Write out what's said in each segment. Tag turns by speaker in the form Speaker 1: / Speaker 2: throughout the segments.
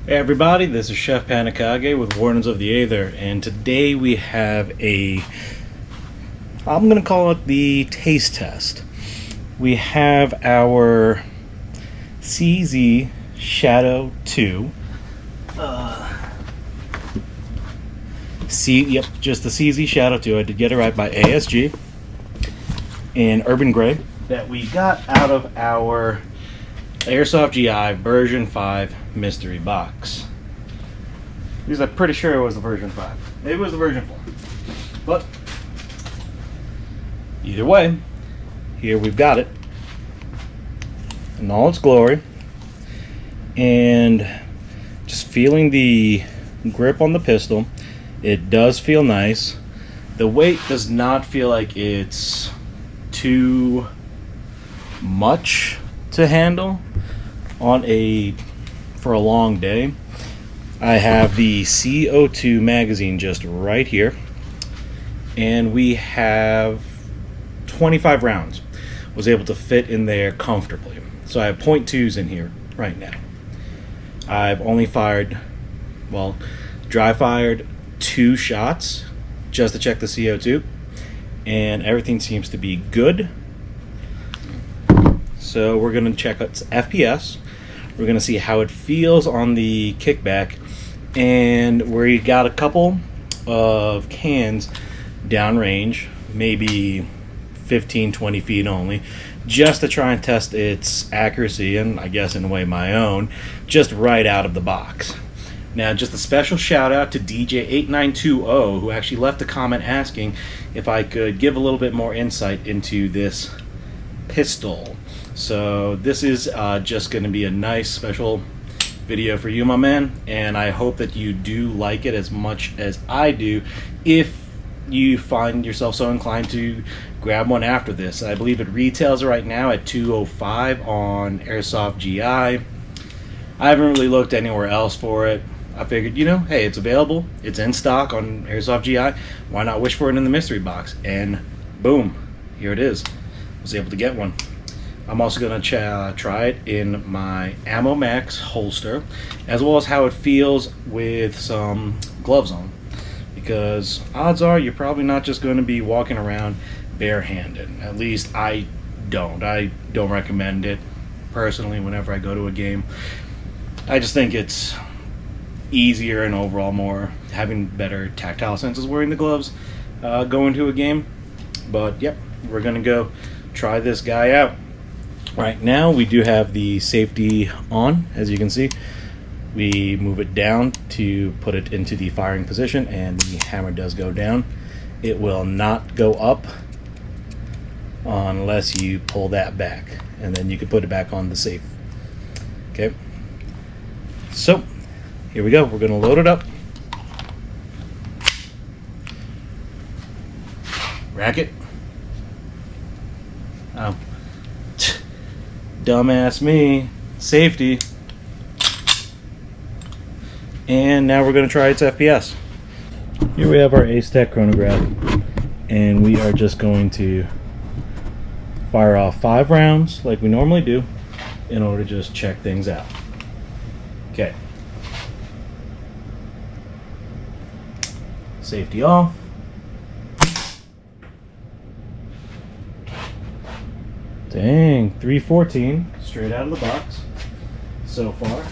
Speaker 1: Hey everybody, this is Chef Panikage with Wardens of the Aether, and today we have I'm going to call it the taste test. We have our CZ Shadow 2. Just the CZ Shadow 2. I did get it right, by ASG in Urban Gray, that we got out of our Airsoft GI version 5 mystery box. Because I'm pretty sure it was the version 5. Maybe it was the version 4. But either way, here we've got it in all its glory. And just feeling the grip on the pistol, it does feel nice. The weight does not feel like it's too much to handle for a long day. I have the Co2 Magazine just right here, and we have 25 rounds. Was able to fit in there comfortably. So I have .2s in here right now. I've only dry fired 2 shots just to check the CO2, and everything seems to be good. So we're going to check its FPS. We're going to see how it feels on the kickback, and we got a couple of cans downrange, maybe 15-20 feet only, just to try and test its accuracy, and I guess in a way my own, just right out of the box. Now, just a special shout out to Deejaye8920, who actually left a comment asking if I could give a little bit more insight into this pistol. So this is just going to be a nice special video for you, my man, and I hope that you do like it as much as I do. If you find yourself so inclined to grab one after this, I believe it retails right now at $205 on Airsoft GI. I haven't really looked anywhere else for it. I figured, hey, it's available, it's in stock on Airsoft GI, why not wish for it in the mystery box? And boom, here it is. I was able to get one. I'm also going to try it in my Ammo Max holster, as well as how it feels with some gloves on, because odds are you're probably not just going to be walking around barehanded. At least I don't recommend it personally whenever I go to a game. I just think it's easier and overall more having better tactile senses wearing the gloves going to a game. But yep, we're going to go try this guy out. Right now we do have the safety on, as you can see. We move it down to put it into the firing position, and the hammer does go down. It will not go up unless you pull that back, and then you can put it back on the safe. Okay, so here we go. We're going to load it up, rack it. Oh, dumbass me. Safety. And now we're going to try its FPS. Here we have our Ace-Tech Chronograph, and we are just going to fire off 5 rounds like we normally do in order to just check things out. Okay. Safety off. Dang, 314 straight out of the box so far.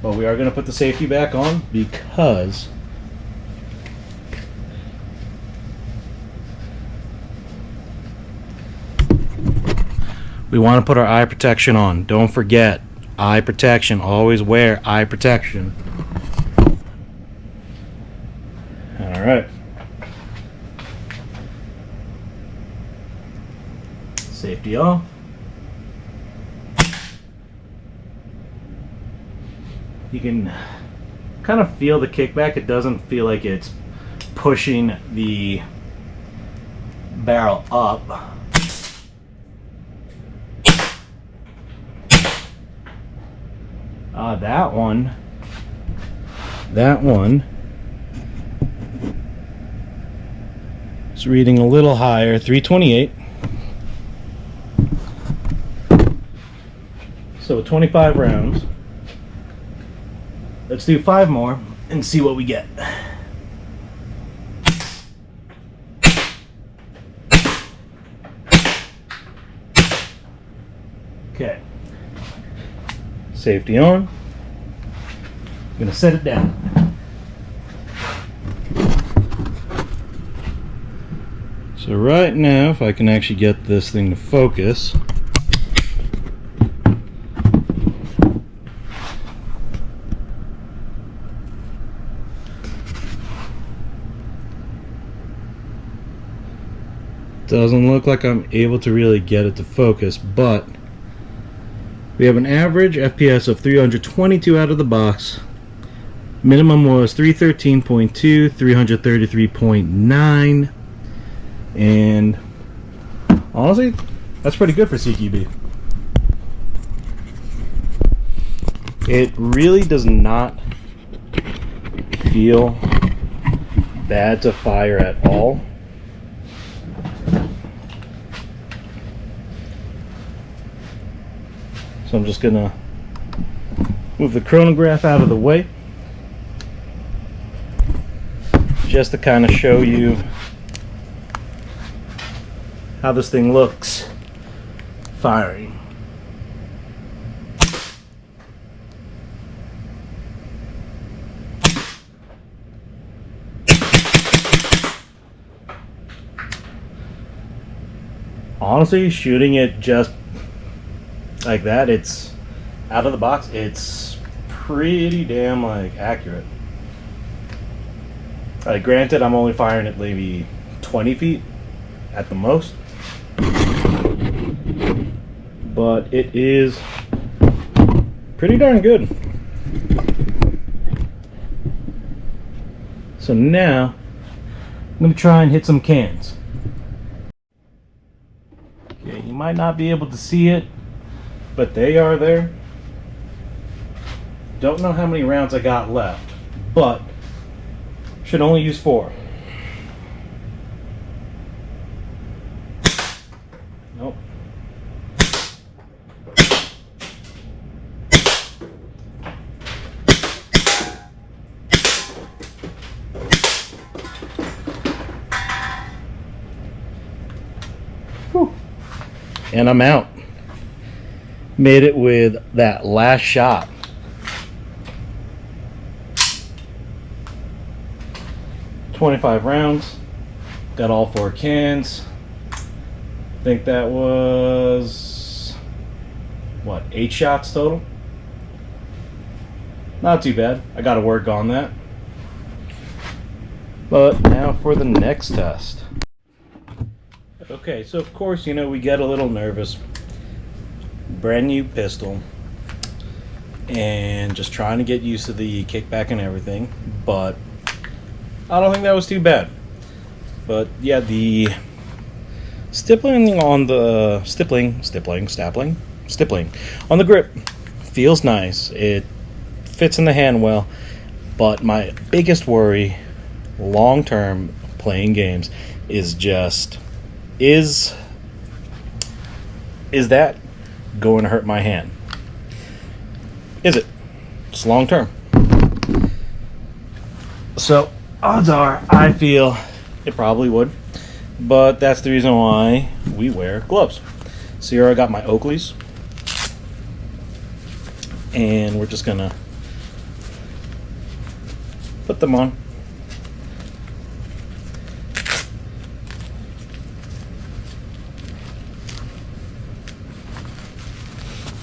Speaker 1: But we are going to put the safety back on because we want to put our eye protection on. Don't forget, eye protection. Always wear eye protection. All right. Safety off. You can kind of feel the kickback. It doesn't feel like it's pushing the barrel up. That one is reading a little higher, 328. So 25 rounds. let's do 5 more and see what we get. Okay. Safety on. I'm gonna set it down. So right now, if I can actually get this thing to focus, doesn't look like I'm able to really get it to focus, but we have an average FPS of 322 out of the box. Minimum was 313.2, 333.9, and honestly, that's pretty good for CQB. It really does not feel bad to fire at all. So I'm just gonna move the chronograph out of the way just to kind of show you how this thing looks firing. Honestly, shooting it just like that, it's out of the box, it's pretty damn like accurate. Granted, I'm only firing at maybe 20 feet at the most, but it is pretty darn good. So now I'm going to try and hit some cans. Okay, you might not be able to see it, but they are there. Don't know how many rounds I got left, but should only use 4. Nope. Whew. And I'm out. Made it with that last shot. $25 rounds. Got all 4 cans. I think that was what, 8 shots total? Not too bad. I got to work on that. But now for the next test. Okay, so of course, you know, we get a little nervous. Brand new pistol, and just trying to get used to the kickback and everything, but I don't think that was too bad. But yeah, the stippling on the stippling on the grip feels nice. It fits in the hand well, but my biggest worry long term playing games is just is that going to hurt my hand? Is it? Just long term. So odds are I feel it probably would, but that's the reason why we wear gloves. So here I got my Oakleys, and we're just gonna put them on.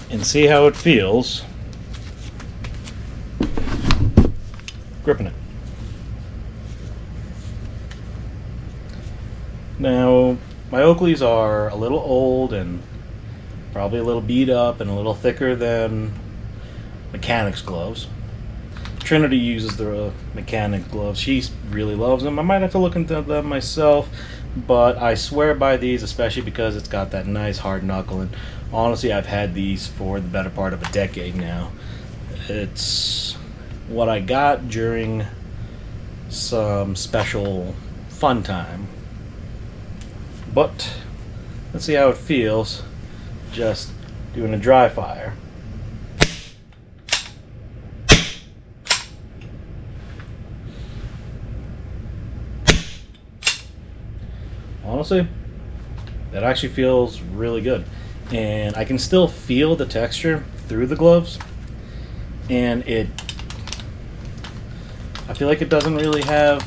Speaker 1: And see how it feels gripping it. Now, my Oakleys are a little old and probably a little beat up and a little thicker than mechanics gloves. Trinity uses the mechanic gloves. She really loves them. I might have to look into them myself, but I swear by these, especially because it's got that nice hard knuckle. And honestly, I've had these for the better part of a decade now. It's what I got during some special fun time. But let's see how it feels just doing a dry fire. honestly, that actually feels really good. And I can still feel the texture through the gloves. And I feel like it doesn't really have,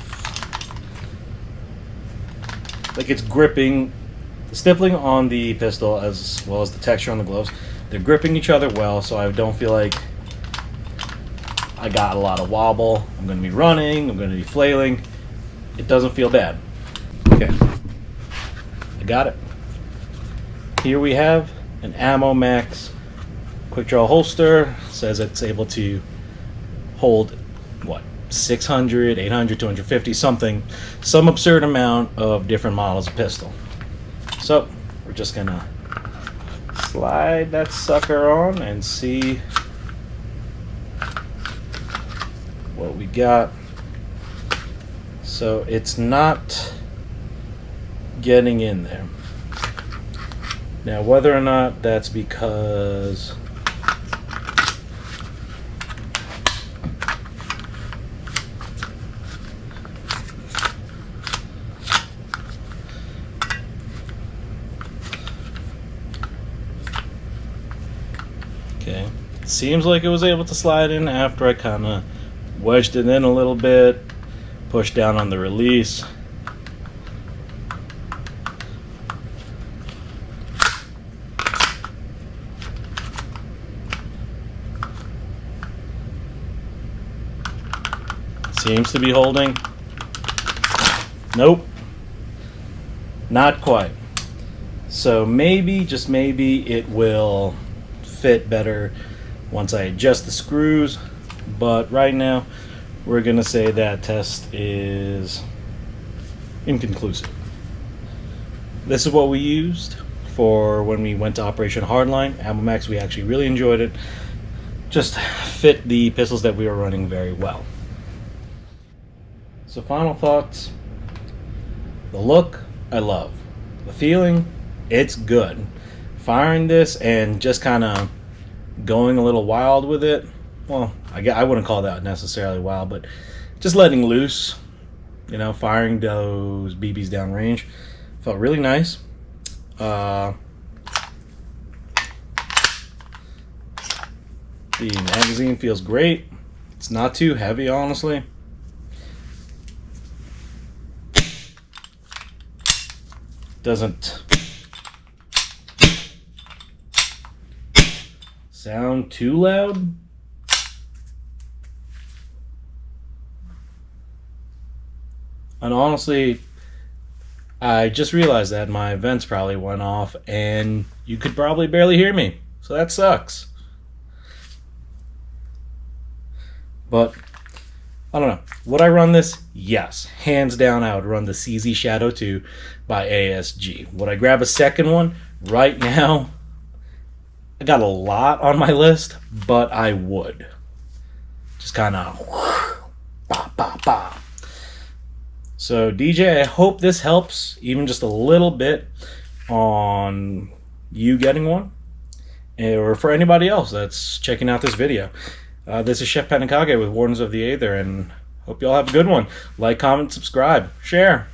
Speaker 1: like it's gripping, the stippling on the pistol as well as the texture on the gloves. They're gripping each other well, so I don't feel like I got a lot of wobble. I'm going to be running, I'm going to be flailing. It doesn't feel bad. Okay, I got it. Here we have an Ammo Max quick draw holster. Says it's able to hold, what, 600, 800, 250, something, some absurd amount of different models of pistol. So we're just gonna slide that sucker on and see what we got. So it's not getting in there. Now, whether or not that's because okay, it seems like it was able to slide in after I kind of wedged it in a little bit, pushed down on the release. Seems to be holding. Nope. Not quite. So maybe, just maybe, it will fit better once I adjust the screws. But right now, we're going to say that test is inconclusive. This is what we used for when we went to Operation Hardline. Ammo Max, we actually really enjoyed it. Just fit the pistols that we were running very well. So final thoughts. The look, I love. The feeling, it's good. Firing this and just kind of going a little wild with it. Well, I wouldn't call that necessarily wild, but just letting loose. You know, firing those BBs downrange. Felt really nice. The magazine feels great. It's not too heavy, honestly. Doesn't sound too loud. And honestly, I just realized that my vents probably went off and you could probably barely hear me. So that sucks. But I don't know. Would I run this? Yes. Hands down, I would run the CZ Shadow 2 by ASG. Would I grab a second one? Right now, I got a lot on my list, but I would. Just kind of ba ba ba. So DJ, I hope this helps even just a little bit on you getting one, or for anybody else that's checking out this video. This is Chef Panikage with Wardens of the Aether, and hope you all have a good one. Like, comment, subscribe, share.